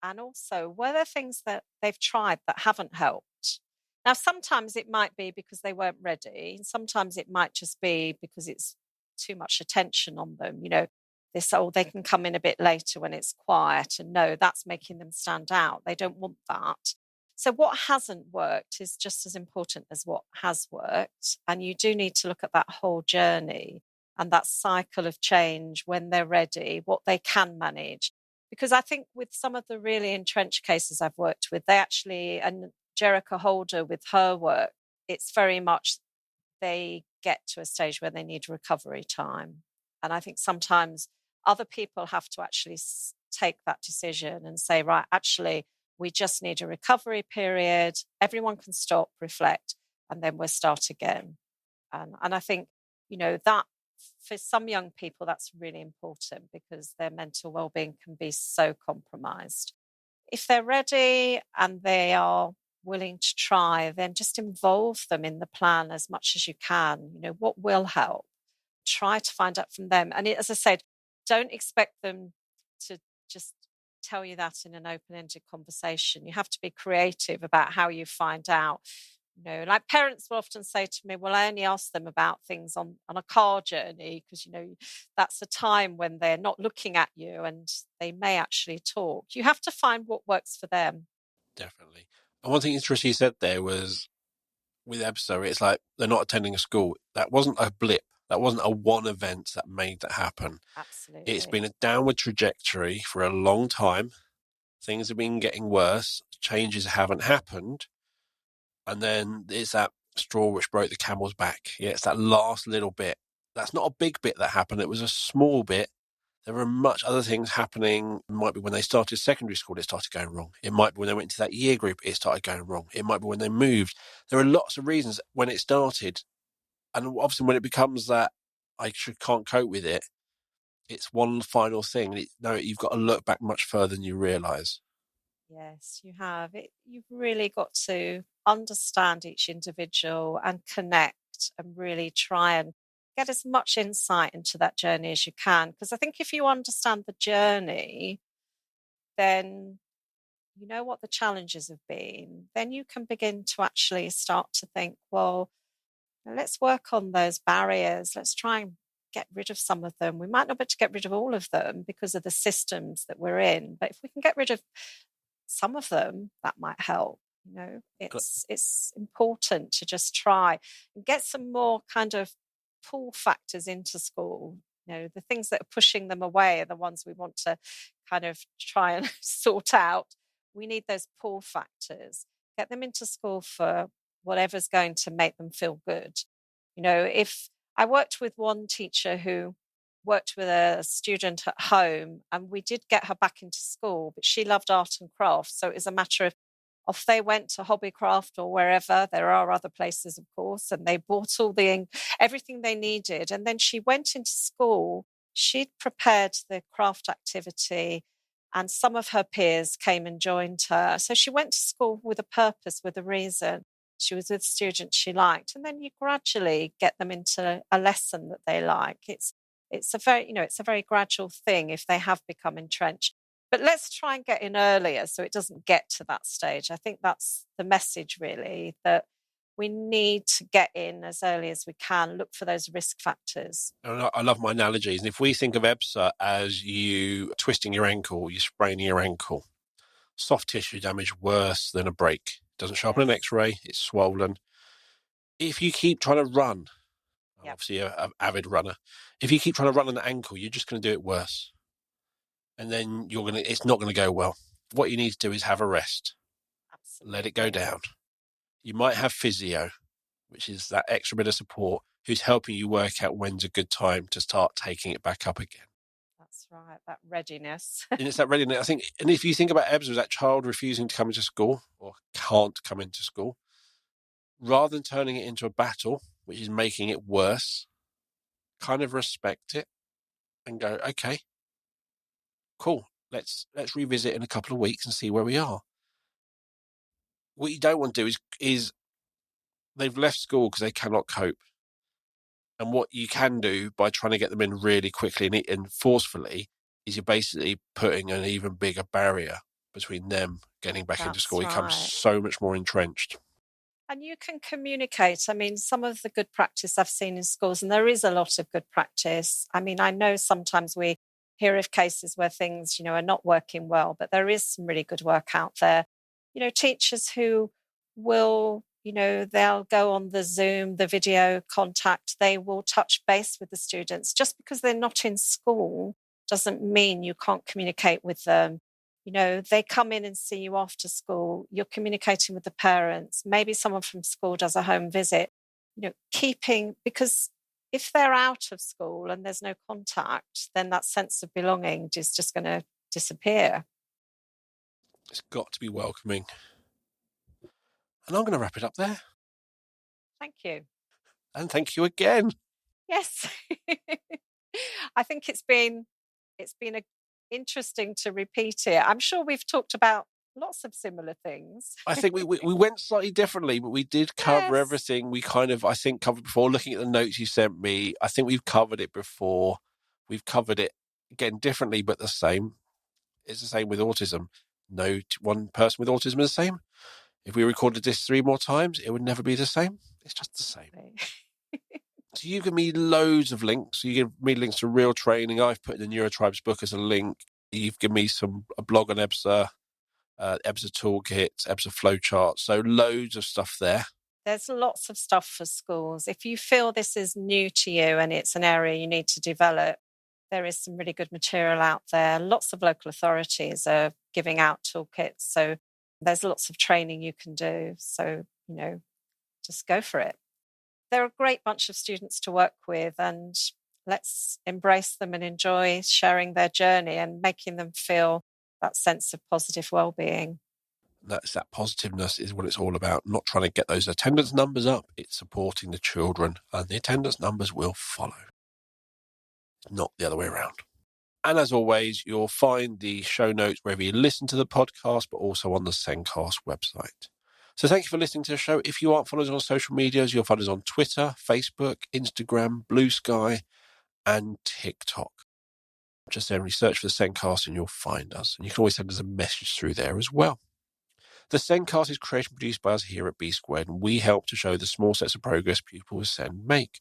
And also, were there things that they've tried that haven't helped? Now, sometimes it might be because they weren't ready. And sometimes it might just be because it's too much attention on them. They can come in a bit later when it's quiet. And no, that's making them stand out. They don't want that. So what hasn't worked is just as important as what has worked. And you do need to look at that whole journey and that cycle of change when they're ready, what they can manage. Because I think with some of the really entrenched cases I've worked with, and Jerica Holder with her work, it's very much they get to a stage where they need recovery time. And I think sometimes other people have to actually take that decision and say, right, actually, we just need a recovery period. Everyone can stop, reflect, and then we'll start again. And I think, that for some young people, that's really important because their mental well-being can be so compromised. If they're ready and they are willing to try, then just involve them in the plan as much as you can. What will help? Try to find out from them. And as I said, don't expect them to just tell you that in an open-ended conversation. You have to be creative about how you find out. Like parents will often say to me, well, I only ask them about things on a car journey because, that's a time when they're not looking at you and they may actually talk. You have to find what works for them. Definitely. And one thing interesting you said there was with EBSA, it's like they're not attending a school. That wasn't a blip. That wasn't a one event that made that happen. Absolutely. It's been a downward trajectory for a long time. Things have been getting worse. Changes haven't happened. And then it's that straw which broke the camel's back. Yeah, it's that last little bit. That's not a big bit that happened. It was a small bit. There were much other things happening. It might be when they started secondary school, it started going wrong. It might be when they went into that year group, it started going wrong. It might be when they moved. There are lots of reasons when it started. And obviously when it becomes that can't cope with it, it's one final thing. You've got to look back much further than you realise. Yes, you have. You've really got to understand each individual and connect and really try and get as much insight into that journey as you can. Because I think if you understand the journey, then you know what the challenges have been. Then you can begin to actually start to think, well, let's work on those barriers. Let's try and get rid of some of them. We might not be able to get rid of all of them because of the systems that we're in. But if we can get rid of some of them, that might help. It's important to just try and get some more kind of pull factors into school. The things that are pushing them away are the ones we want to kind of try and sort out. We need those pull factors. Get them into school for whatever's going to make them feel good. If I worked with one teacher who worked with a student at home and we did get her back into school, but she loved art and crafts. So it was a matter of off they went to Hobbycraft or wherever. There are other places, of course, and they bought everything they needed. And then she went into school. She'd prepared the craft activity And some of her peers came and joined her. So she went to school with a purpose, with a reason. She was with students she liked. And then you gradually get them into a lesson that they like. It's a very, it's a very gradual thing if they have become entrenched. But let's try and get in earlier so it doesn't get to that stage. I think that's the message, really, that we need to get in as early as we can, look for those risk factors. I love my analogies. And if we think of EBSA as you twisting your ankle, you spraining your ankle, soft tissue damage worse than a break. Doesn't show up on an X-ray, it's swollen. If you keep trying to run, obviously an avid runner, if you keep trying to run on an ankle, you're just going to do it worse. And then it's not going to go well. What you need to do is have a rest. Absolutely. Let it go down. You might have physio, which is that extra bit of support, who's helping you work out when's a good time to start taking it back up again. That's right, that readiness. And it's that readiness, I think. And if you think about EBSA as that child refusing to come into school or can't come into school, rather than turning it into a battle, which is making it worse, kind of respect it and go, okay, cool. Let's revisit in a couple of weeks and see where we are. What you don't want to do is they've left school because they cannot cope. And what you can do by trying to get them in really quickly and forcefully is you're basically putting an even bigger barrier between them getting back into school. It becomes so much more entrenched. And you can communicate. I mean, some of the good practice I've seen in schools, and there is a lot of good practice. I mean, I know sometimes we hear of cases where things, are not working well, but there is some really good work out there. Teachers who will, they'll go on the Zoom, the video contact, they will touch base with the students. Just because they're not in school doesn't mean you can't communicate with them. They come in and see you after school. You're communicating with the parents. Maybe someone from school does a home visit. Because if they're out of school and there's no contact, then that sense of belonging is just going to disappear. It's got to be welcoming. And I'm going to wrap it up there. Thank you. And thank you again. Yes. I think it's been interesting to repeat it. I'm sure we've talked about lots of similar things. I think we went slightly differently, but we did cover everything. We kind of, I think, covered before. Looking at the notes you sent me, I think we've covered it before. We've covered it, again, differently, but the same. It's the same with autism. No one person with autism is the same. If we recorded this 3 more times, it would never be the same. It's just the same. So you give me loads of links. You give me links to real training. I've put in the Neurotribes book as a link. You've given me a blog on EBSA, EBSA toolkits, EBSA flowcharts. So loads of stuff there. There's lots of stuff for schools. If you feel this is new to you and it's an area you need to develop, there is some really good material out there. Lots of local authorities are giving out toolkits. So there's lots of training you can do. So, just go for it. They're a great bunch of students to work with, and let's embrace them and enjoy sharing their journey and making them feel that sense of positive well-being. That positiveness is what it's all about. Not trying to get those attendance numbers up. It's supporting the children, and the attendance numbers will follow. Not the other way around. And as always, you'll find the show notes wherever you listen to the podcast, but also on the Zencast website. So thank you for listening to the show. If you aren't following us on social medias, you'll find us on Twitter, Facebook, Instagram, Blue Sky, and TikTok. Just there and search for the Zencast and you'll find us. And you can always send us a message through there as well. The Zencast is created and produced by us here at B Squared, and we help to show the small steps of progress pupils with SEND make.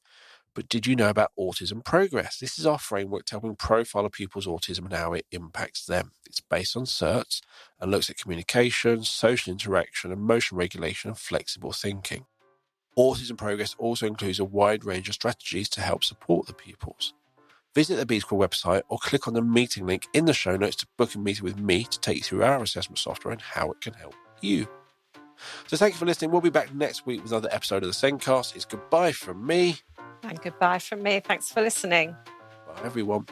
But did you know about Autism Progress? This is our framework to helping profile a pupil's autism and how it impacts them. It's based on certs and looks at communication, social interaction, emotion regulation, and flexible thinking. Autism Progress also includes a wide range of strategies to help support the pupils. Visit the B Square website or click on the meeting link in the show notes to book a meeting with me to take you through our assessment software and how it can help you. So thank you for listening. We'll be back next week with another episode of the Zencast. It's goodbye from me. And goodbye from me. Thanks for listening. Bye, everyone.